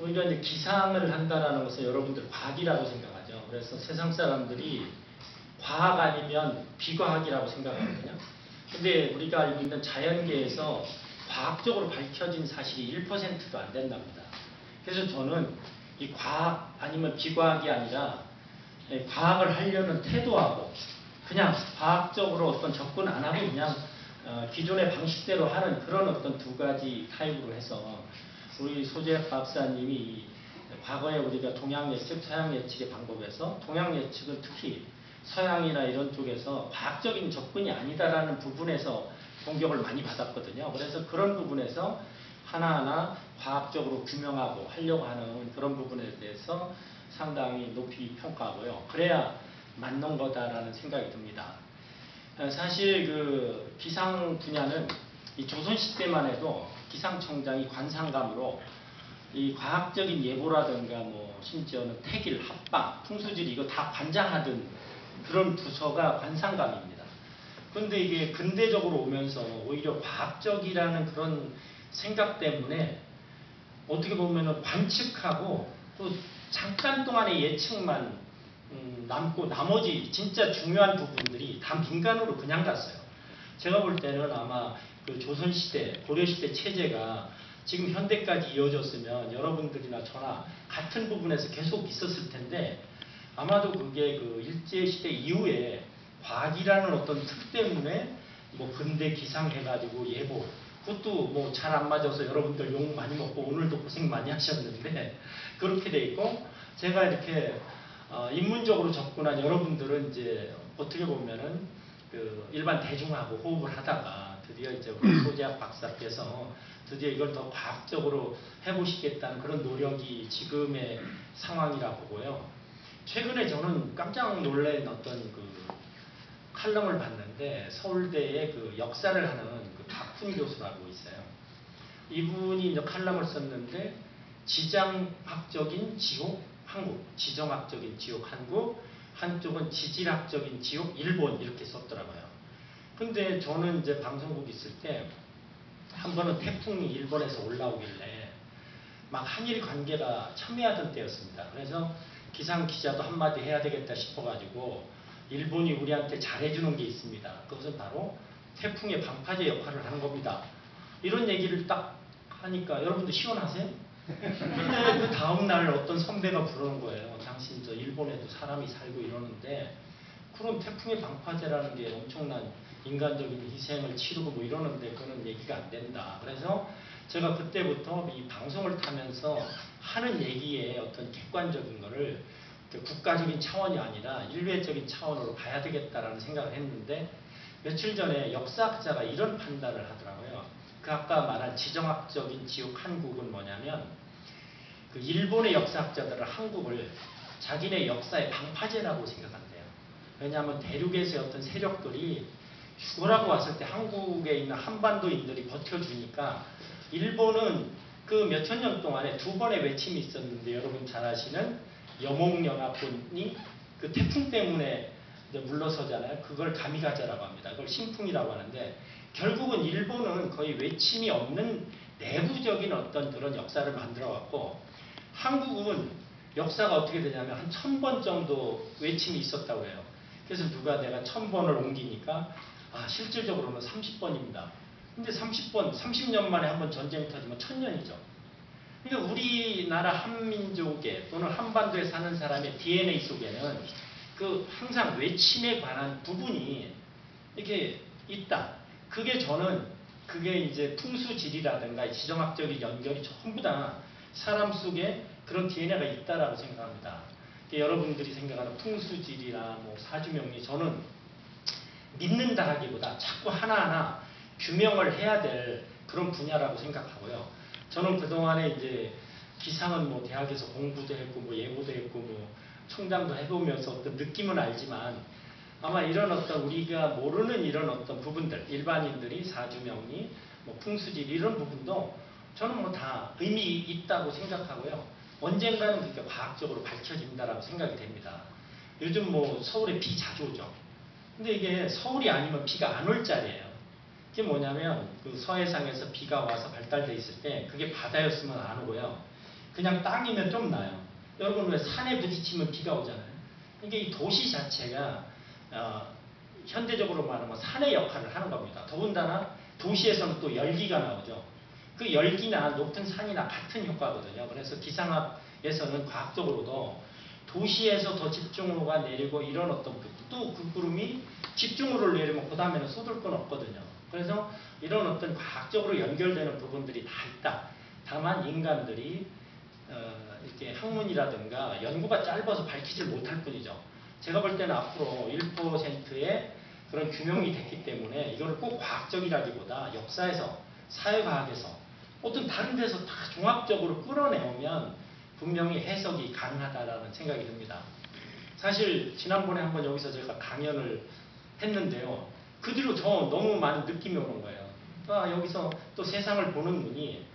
우리가 이제 기상을 한다라는 것은 여러분들 과학이라고 생각하죠. 그래서 세상 사람들이 과학 아니면 비과학이라고 생각하거든요. 근데 우리가 알고 있는 자연계에서 과학적으로 밝혀진 사실이 1%도 안 된답니다. 그래서 저는 이 과학 아니면 비과학이 아니라 과학을 하려는 태도하고 그냥 과학적으로 어떤 접근 안 하고 그냥 기존의 방식대로 하는 그런 어떤 두 가지 타입으로 해서 우리 소재학 박사님이 과거에 우리가 동양 예측, 서양 예측의 방법에서 동양 예측은 특히 서양이나 이런 쪽에서 과학적인 접근이 아니다라는 부분에서 공격을 많이 받았거든요. 그래서 그런 부분에서 하나하나 과학적으로 규명하고 하려고 하는 그런 부분에 대해서 상당히 높이 평가하고요. 그래야 맞는 거다라는 생각이 듭니다. 사실 그 기상 분야는 이 조선시대만 해도 기상청장이 관상감으로 이 과학적인 예보라든가 뭐 심지어는 태길, 합방, 풍수지리 이거 다 관장하던 그런 부서가 관상감입니다. 그런데 이게 근대적으로 오면서 오히려 과학적이라는 그런 생각 때문에 어떻게 보면은 관측하고 또 잠깐 동안의 예측만 남고 나머지 진짜 중요한 부분들이 다 민간으로 그냥 갔어요. 제가 볼 때는 아마 그 조선시대, 고려시대 체제가 지금 현대까지 이어졌으면 여러분들이나 저나 같은 부분에서 계속 있었을 텐데 아마도 그게 그 일제시대 이후에 과학이라는 어떤 특 때문에 뭐 근대 기상 해가지고 예보 그것도 뭐 잘 안 맞아서 여러분들 욕 많이 먹고 오늘도 고생 많이 하셨는데 그렇게 돼 있고 제가 이렇게 인문적으로 접근한 여러분들은 이제 어떻게 보면은 그 일반 대중하고 호흡을 하다가 드디어 이제 우리 소재학 박사께서 드디어 이걸 더 과학적으로 해보시겠다는 그런 노력이 지금의 상황이라 보고요. 최근에 저는 깜짝 놀란 어떤 그 칼럼을 봤는데 서울대의 그 역사를 하는 그 박훈 교수라고 있어요. 이분이 이제 칼럼을 썼는데 지정학적인 지옥 한국, 지정학적인 지옥 한국, 한쪽은 지질학적인 지옥 일본 이렇게 썼더라고요. 근데 저는 이제 방송국 있을 때 한 번은 태풍이 일본에서 올라오길래 막 한일 관계가 첨예하던 때였습니다. 그래서 기상 기자도 한마디 해야 되겠다 싶어가지고 일본이 우리한테 잘해주는 게 있습니다. 그것은 바로 태풍의 방파제 역할을 하는 겁니다. 이런 얘기를 딱 하니까 여러분들 시원하세요? 근데 그 다음날 어떤 선배가 부르는 거예요. 당신 저 일본에도 사람이 살고 이러는데 그런 태풍의 방파제라는 게 엄청난 인간적인 희생을 치르고 뭐 이러는데 그런 얘기가 안 된다. 그래서 제가 그때부터 이 방송을 타면서 하는 얘기에 어떤 객관적인 거를 국가적인 차원이 아니라 인류애적인 차원으로 봐야 되겠다라는 생각을 했는데 며칠 전에 역사학자가 이런 판단을 하더라고요. 그 아까 말한 지정학적인 지옥 한국은 뭐냐면 그 일본의 역사학자들은 한국을 자기네 역사의 방파제라고 생각한대요. 왜냐하면 대륙에서의 어떤 세력들이 죽으라고 왔을 때 한국에 있는 한반도인들이 버텨주니까 일본은 그 몇천 년 동안에 두 번의 외침이 있었는데 여러분 잘 아시는 여몽연합군이 그 태풍 때문에 물러서잖아요. 그걸 가미가제라고 합니다. 그걸 신풍이라고 하는데 결국은 일본은 거의 외침이 없는 내부적인 어떤 그런 역사를 만들어왔고 한국은 역사가 어떻게 되냐면 한 1000번 정도 외침이 있었다고 해요. 그래서 누가 내가 1000번을 옮기니까 실질적으로는 30번입니다. 근데 30번, 30년 만에 한번 전쟁이 터지면 1000년이죠. 그러니까 우리나라 한민족의 또는 한반도에 사는 사람의 DNA 속에는 그 항상 외침에 관한 부분이 이렇게 있다. 그게 저는 그게 이제 풍수지리라든가 지정학적인 연결이 전부 다 사람 속에 그런 DNA가 있다라고 생각합니다. 여러분들이 생각하는 풍수지리나 뭐 사주명리 저는 믿는다 하기보다 자꾸 하나하나 규명을 해야 될 그런 분야라고 생각하고요. 저는 그동안에 이제 기상은 뭐 대학에서 공부도 했고 뭐 예고도 했고 뭐 총장도 해보면서 어떤 느낌은 알지만 아마 이런 어떤 우리가 모르는 이런 어떤 부분들 일반인들이 사주명리 뭐 풍수지리 이런 부분도 저는 뭐 다 의미 있다고 생각하고요. 언젠가는 그게 과학적으로 밝혀진다라고 생각이 됩니다. 요즘 뭐 서울에 비 자주 오죠. 근데 이게 서울이 아니면 비가 안 올 자리예요. 그게 뭐냐면 그 서해상에서 비가 와서 발달돼 있을 때 그게 바다였으면 안 오고요. 그냥 땅이면 좀 나요. 여러분 왜 산에 부딪히면 비가 오잖아요. 그러니까 이 도시 자체가 현대적으로 말하면 산의 역할을 하는 겁니다. 더군다나 도시에서는 또 열기가 나오죠. 그 열기나 높은 산이나 같은 효과거든요. 그래서 기상학에서는 과학적으로도 도시에서 더 집중호우가 내리고 이런 어떤 또 그 구름이 집중호우를 내리면 그 다음에는 쏟을 건 없거든요. 그래서 이런 어떤 과학적으로 연결되는 부분들이 다 있다. 다만 인간들이 이렇게 학문이라든가 연구가 짧아서 밝히질 못할 뿐이죠. 제가 볼 때는 앞으로 1%의 그런 규명이 됐기 때문에 이거를 꼭 과학적이라기보다 역사에서, 사회과학에서, 어떤 다른 데서 다 종합적으로 끌어내오면 분명히 해석이 가능하다라는 생각이 듭니다. 사실 지난번에 한번 여기서 제가 강연을 했는데요. 그 뒤로 저 너무 많은 느낌이 오는 거예요. 여기서 또 세상을 보는 눈이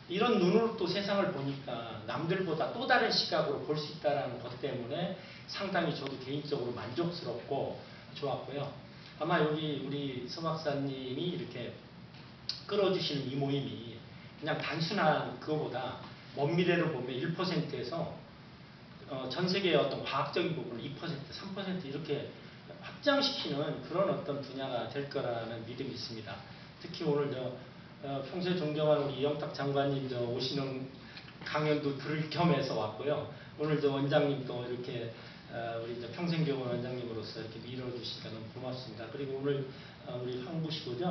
이런 눈으로 또 세상을 보니까 남들보다 또 다른 시각으로 볼 수 있다는 것 때문에 상당히 저도 개인적으로 만족스럽고 좋았고요. 아마 여기 우리 서 박사님이 이렇게 끌어주시는 이 모임이 그냥 단순한 그거보다 먼 미래를 보면 1%에서 전 세계의 어떤 과학적인 부분을 2%, 3% 이렇게 확장시키는 그런 어떤 분야가 될 거라는 믿음이 있습니다. 특히 오늘 평소에 존경하는 우리 이영탁 장관님 오시는 강연도 들을 겸해서 왔고요. 오늘 원장님도 이렇게 우리 평생병원 원장님으로서 이렇게 밀어주시니까 너무 고맙습니다. 그리고 오늘 우리 황 부시고죠.